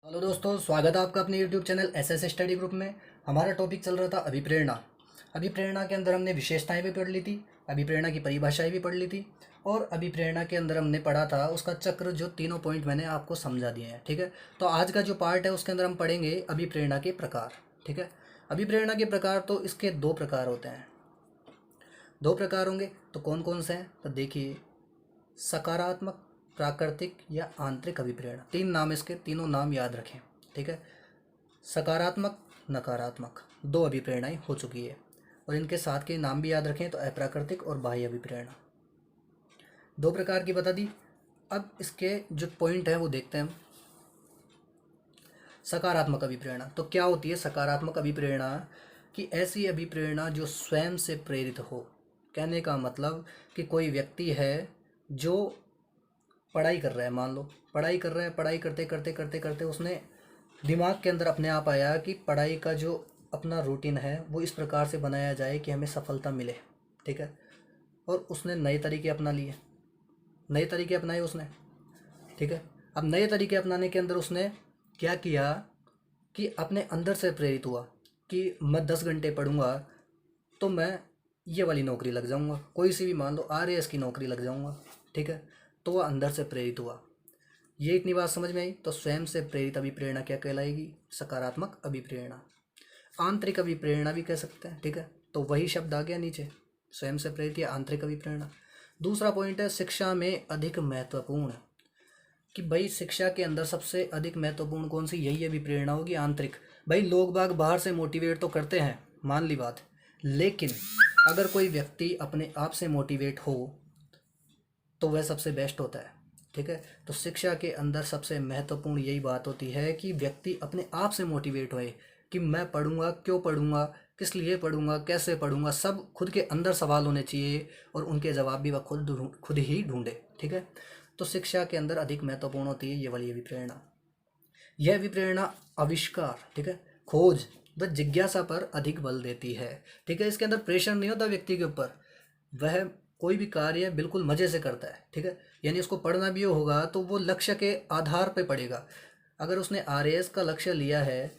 Hello दोस्तों, स्वागत है आपका अपने YouTube channel SS study group में। हमारा टॉपिक चल रहा था अभिप्रेरणा। अभिप्रेरणा के अंदर हमने विशेषताएं भी पढ़ ली थी, अभिप्रेरणा की परिभाषाएं भी पढ़ ली थी, और अभिप्रेरणा के अंदर हमने पढ़ा था उसका चक्र, जो तीनों पॉइंट मैंने आपको समझा दिए हैं। ठीक है, तो आज का जो पार्ट है उसके अंदर हम पढ़ेंगे अभिप्रेरणा के प्रकार। ठीक है, अभिप्रेरणा के प्रकार तो इसके दो प्रकार होते हैं। दो प्रकार होंगे तो कौन कौन से हैं? तो देखिए, सकारात्मक, प्राकृतिक या आंतरिक अभिप्रेरणा। तीन नाम इसके, तीनों नाम याद रखें। ठीक है, सकारात्मक, नकारात्मक दो अभिप्रेरणाएं हो चुकी है, और इनके साथ के नाम भी याद रखें। तो अप्राकृतिक और बाह्य अभिप्रेरणा दो प्रकार की बता दी। अब इसके जो पॉइंट है वो देखते हैं हम। सकारात्मक अभिप्रेरणा तो क्या होती है? सकारात्मक अभिप्रेरणा कि ऐसी अभिप्रेरणा जो स्वयं से प्रेरित हो। कहने का मतलब कि कोई व्यक्ति है जो पढ़ाई कर रहा है, मान लो पढ़ाई कर रहा है, पढ़ाई करते करते करते करते उसने दिमाग के अंदर अपने आप आया कि पढ़ाई का जो अपना रूटीन है वो इस प्रकार से बनाया जाए कि हमें सफलता मिले। ठीक है, और उसने नए तरीके अपना लिए, नए तरीके अपनाए उसने। ठीक है, अब नए तरीके अपनाने के अंदर उसने क्या किया कि अपने अंदर से प्रेरित हुआ कि मैं 10 घंटे पढ़ूंगा तो मैं ये वाली नौकरी लग जाऊंगा, कोई सी भी, मान लो आरएएस की नौकरी लग जाऊंगा। ठीक है, तो वह अंदर से प्रेरित हुआ। ये इतनी बात समझ में आई। तो स्वयं से प्रेरित अभिप्रेरणा क्या कहलाएगी? सकारात्मक अभिप्रेरणा। आंतरिक अभिप्रेरणा भी कह सकते हैं। ठीक है, तो वही शब्द आ गया नीचे, स्वयं से प्रेरित या आंतरिक अभिप्रेरणा। दूसरा पॉइंट है शिक्षा में अधिक महत्वपूर्ण, कि भाई शिक्षा के अंदर सबसे अधिक महत्वपूर्ण कौन सी? यही अभिप्रेरणा होगी, आंतरिक। भाई लोग बाग बाहर से मोटिवेट तो करते हैं, मान ली बात, लेकिन अगर कोई व्यक्ति अपने आप से मोटिवेट हो तो वह सबसे बेस्ट होता है। ठीक है, तो शिक्षा के अंदर सबसे महत्वपूर्ण यही बात होती है कि व्यक्ति अपने आप से मोटिवेट होए कि मैं पढ़ूंगा, क्यों पढ़ूंगा, किस लिए पढ़ूंगा, कैसे पढ़ूंगा, सब खुद के अंदर सवाल होने चाहिए, और उनके जवाब भी वह खुद ही ढूंढे। ठीक है, तो शिक्षा के अंदर अधिक महत्वपूर्ण होती है ये वाली अभिप्रेरणा। यह अभिप्रेरणा आविष्कार, ठीक है, खोज व जिज्ञासा पर अधिक बल देती है। ठीक है, इसके अंदर प्रेशर नहीं होता व्यक्ति के ऊपर, वह कोई भी कार्य बिल्कुल मज़े से करता है। ठीक है, यानी उसको पढ़ना भी होगा तो वो लक्ष्य के आधार पे पढ़ेगा। अगर उसने आरएएस का लक्ष्य लिया है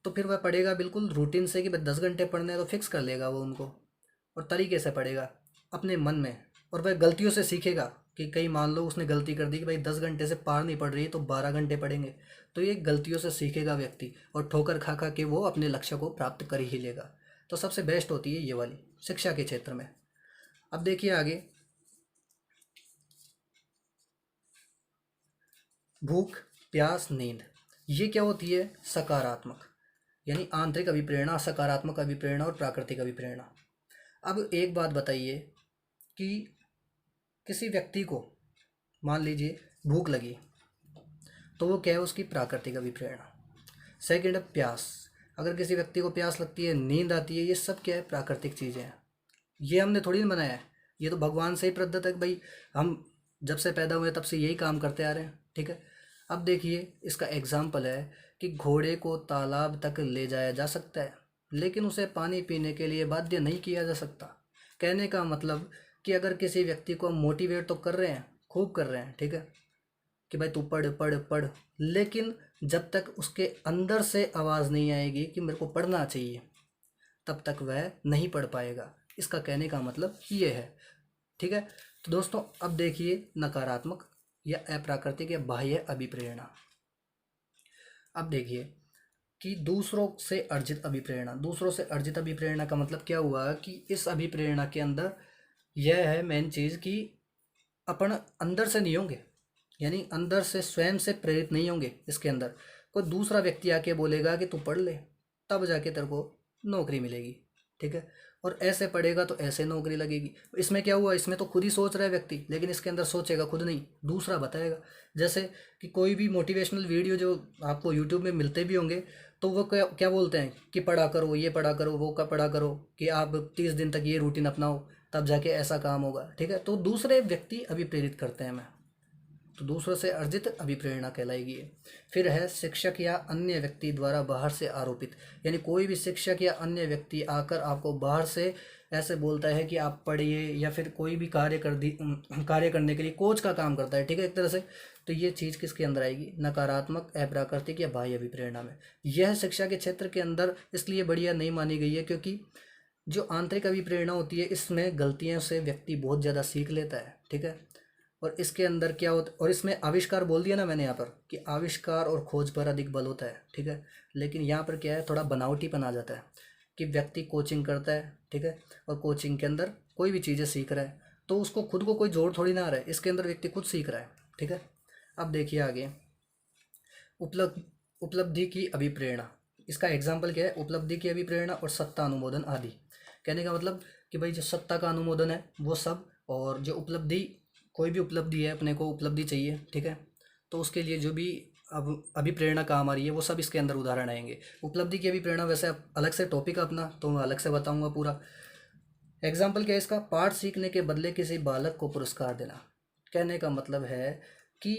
तो फिर वह पढ़ेगा बिल्कुल रूटीन से कि भाई 10 घंटे पढ़ने हैं, तो फिक्स कर लेगा वो उनको, और तरीके से पढ़ेगा अपने मन में। और वह गलतियों से सीखेगा कि कहीं मान लो उसने गलती कर दी कि भाई 10 घंटे से पार नहीं पढ़ रही तो 12 घंटे पढ़ेंगे, तो ये गलतियों से सीखेगा व्यक्ति, और ठोकर खा खा के वो अपने लक्ष्य को प्राप्त कर ही लेगा। तो सबसे बेस्ट होती है ये वाली शिक्षा के क्षेत्र में। अब देखिए आगे, भूख, प्यास, नींद, ये क्या होती है? सकारात्मक, यानी आंतरिक अभिप्रेरणा, सकारात्मक अभिप्रेरणा और प्राकृतिक अभिप्रेरणा। अब एक बात बताइए कि किसी व्यक्ति को मान लीजिए भूख लगी, तो वो क्या है? उसकी प्राकृतिक अभिप्रेरणा। सेकंड है प्यास, अगर किसी व्यक्ति को प्यास लगती है, नींद आती है, ये सब क्या है? प्राकृतिक चीज़ें हैं। ये हमने थोड़ी ना बनाया है, ये तो भगवान से ही प्रदत्त है कि भाई हम जब से पैदा हुए तब से यही काम करते आ रहे हैं। ठीक है, अब देखिए इसका एग्जाम्पल है कि घोड़े को तालाब तक ले जाया जा सकता है, लेकिन उसे पानी पीने के लिए बाध्य नहीं किया जा सकता। कहने का मतलब कि अगर किसी व्यक्ति को मोटिवेट तो कर रहे हैं, खूब कर रहे हैं, ठीक है, कि भाई तू पढ़ पढ़ पढ़, लेकिन जब तक उसके अंदर से आवाज़ नहीं आएगी कि मेरे को पढ़ना चाहिए, तब तक वह नहीं पढ़ पाएगा। इसका कहने का मतलब ये है। ठीक है, तो दोस्तों अब देखिए नकारात्मक या अप्राकृतिक या बाह्य अभिप्रेरणा। अब देखिए कि दूसरों से अर्जित अभिप्रेरणा। दूसरों से अर्जित अभिप्रेरणा का मतलब क्या हुआ कि इस अभिप्रेरणा के अंदर यह है मेन चीज़ कि अपन अंदर से नहीं होंगे, यानी अंदर से स्वयं से प्रेरित नहीं होंगे। इसके अंदर कोई दूसरा व्यक्ति आके बोलेगा कि तू पढ़ ले, तब जाके तेरे को नौकरी मिलेगी। ठीक है, और ऐसे पढ़ेगा तो ऐसे नौकरी लगेगी। इसमें क्या हुआ? इसमें तो खुद ही सोच रहा है व्यक्ति, लेकिन इसके अंदर सोचेगा खुद नहीं, दूसरा बताएगा। जैसे कि कोई भी मोटिवेशनल वीडियो जो आपको यूट्यूब में मिलते भी होंगे, तो वो क्या क्या बोलते हैं कि पढ़ा करो, ये पढ़ा करो, वो का पढ़ा करो, कि आप 30 दिन तक ये रूटीन अपनाओ, तब जाके ऐसा काम होगा। ठीक है, तो दूसरे व्यक्ति अभी प्रेरित करते हैं हमें, तो दूसरों से अर्जित अभिप्रेरणा कहलाएगी ये। फिर है शिक्षक या अन्य व्यक्ति द्वारा बाहर से आरोपित, यानी कोई भी शिक्षक या अन्य व्यक्ति आकर आपको बाहर से ऐसे बोलता है कि आप पढ़िए, या फिर कोई भी कार्य करने के लिए कोच का काम करता है। ठीक है, एक तरह से तो ये चीज़ किसके अंदर आएगी, नकारात्मक, अप्राकृतिक या बाह्य अभिप्रेरणा में। यह शिक्षा के क्षेत्र के अंदर इसलिए बढ़िया नहीं मानी गई है क्योंकि जो आंतरिक अभिप्रेरणा होती है इसमें गलतियों से व्यक्ति बहुत ज़्यादा सीख लेता है, ठीक है। और इसके अंदर क्या होता, और इसमें आविष्कार बोल दिया ना मैंने यहाँ पर कि आविष्कार और खोज पर अधिक बल होता है, ठीक है। लेकिन यहाँ पर क्या है, थोड़ा बनावटीपन आ जाता है कि व्यक्ति कोचिंग करता है, ठीक है, और कोचिंग के अंदर कोई भी चीज़ें सीख रहा है तो उसको खुद को कोई जोड़ थोड़ी ना आ रहा है, इसके अंदर व्यक्ति खुद सीख रहा है, ठीक है। अब देखिए आगे, उपलब्धि की अभिप्रेरणा, इसका एग्जाम्पल क्या है, उपलब्धि की अभिप्रेरणा और सत्ता अनुमोदन आदि। कहने का मतलब कि भाई जो सत्ता का अनुमोदन है वो सब, और जो उपलब्धि, कोई भी उपलब्धि है, अपने को उपलब्धि चाहिए, ठीक है, तो उसके लिए जो भी अब अभिप्रेरणा काम आ रही है वो सब इसके अंदर उदाहरण आएंगे। उपलब्धि की अभिप्रेरणा वैसे अलग से टॉपिक अपना, तो मैं अलग से बताऊंगा पूरा। एग्जाम्पल क्या है इसका, पाठ सीखने के बदले किसी बालक को पुरस्कार देना। कहने का मतलब है कि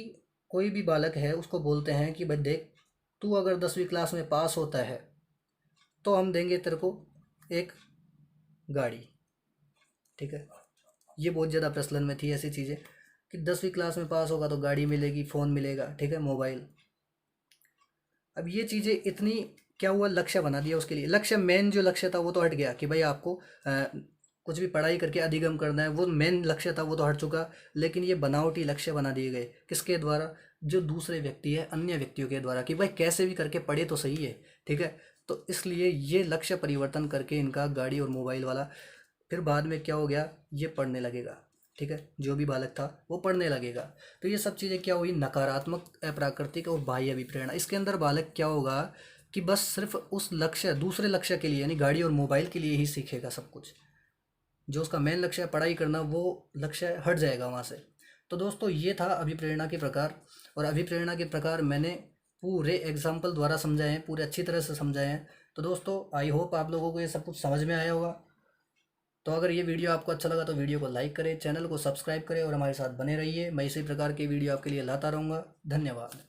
कोई भी बालक है उसको बोलते हैं कि भाई देख, तू अगर 10वीं क्लास में पास होता है तो हम देंगे तेरे को एक गाड़ी, ठीक है। ये बहुत ज़्यादा प्रचलन में थी ऐसी चीज़ें कि 10वीं क्लास में पास होगा तो गाड़ी मिलेगी, फ़ोन मिलेगा, ठीक है, मोबाइल। अब ये चीज़ें इतनी, क्या हुआ, लक्ष्य बना दिया उसके लिए। लक्ष्य, मेन जो लक्ष्य था वो तो हट गया कि भाई आपको कुछ भी पढ़ाई करके अधिगम करना है, वो मेन लक्ष्य था वो तो हट चुका। लेकिन ये बनावटी लक्ष्य बना दिए गए, किसके द्वारा, जो दूसरे व्यक्ति है, अन्य व्यक्तियों के द्वारा, कि भाई कैसे भी करके पढ़े तो सही है, ठीक है। तो इसलिए ये लक्ष्य परिवर्तन करके इनका गाड़ी और मोबाइल वाला, फिर बाद में क्या हो गया, ये पढ़ने लगेगा, ठीक है, जो भी बालक था वो पढ़ने लगेगा। तो ये सब चीज़ें क्या हुई, नकारात्मक, अप्राकृतिक और बाह्य अभिप्रेरणा। इसके अंदर बालक क्या होगा कि बस सिर्फ उस लक्ष्य, दूसरे लक्ष्य के लिए, यानी गाड़ी और मोबाइल के लिए ही सीखेगा सब कुछ। जो उसका मेन लक्ष्य है पढ़ाई करना, वो लक्ष्य हट जाएगा वहाँ से। तो दोस्तों ये था अभिप्रेरणा के प्रकार, और अभिप्रेरणा के प्रकार मैंने पूरे एग्जाम्पल द्वारा समझाए हैं, पूरे अच्छी तरह से समझाए हैं। तो दोस्तों आई होप आप लोगों को ये सब कुछ समझ में आया होगा। तो अगर ये वीडियो आपको अच्छा लगा तो वीडियो को लाइक करें, चैनल को सब्सक्राइब करें और हमारे साथ बने रहिए। मैं इसी प्रकार की वीडियो आपके लिए लाता रहूँगा। धन्यवाद।